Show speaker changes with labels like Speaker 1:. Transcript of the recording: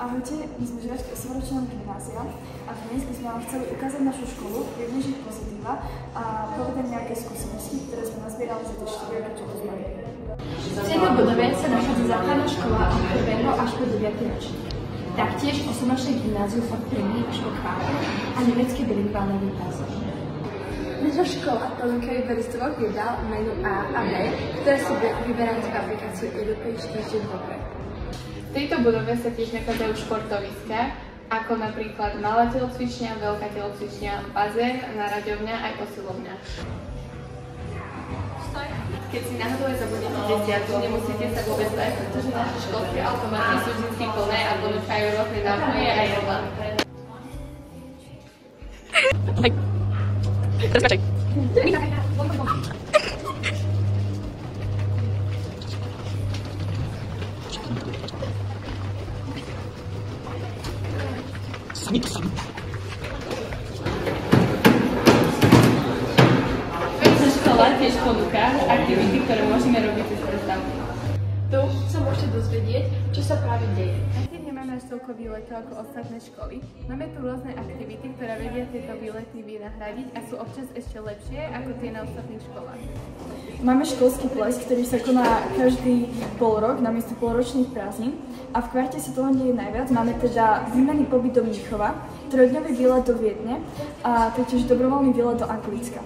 Speaker 1: Ahojte, my sme žiačky 8-ročného gymnázia a dnes by sme vám chceli ukázať našu školu, približiť pozitíva a povedať nejaké skúsenosti, ktoré sme nazbierali za tie 4 roky, čo tu sme.
Speaker 2: V tejto budove sa nachádza základná škola od 1. až po 9. ročník. Taktiež 8-ročné gymnázium od 1. až po 4. a nemecké bilingválne gymnázium. Naša škola ponúka výber z dvoch jedál menu A a B, ktoré sú vyberané z aplikácie EduPage týždeň vopred.
Speaker 3: V tejto budove sa tiež nachádzajú športoviská, ako napríklad malá telocvičňa, veľká telocvičňa, bazén, naraďovňa aj posilovňa. Keď si náhodou zabudnete desiatu, nemusíte sa vôbec báť, pretože naše školské automaty sú vždy plné a ponúkajú rôzne nápoje a jedlá. Škola tiež ponúka aktivity, ktoré môžeme robiť cez prestávku.
Speaker 2: Tu sa môžete dozvedieť, čo sa práve deje.
Speaker 3: Aj keď nemáme až toľko výletov ako ostatné školy, máme tu rôzne aktivity, ktoré vedia tieto výlety vynahradiť a sú občas ešte lepšie ako tie na ostatných školách.
Speaker 1: Máme školský ples, ktorý sa koná každý pol-rok namiesto polročných prázdnin a v kvarte sa toho deje najviac. Máme teda výmenný pobyt do Mníchova, trojdňový výlet do Viedne a taktiež dobrovoľný výlet do Anglicka.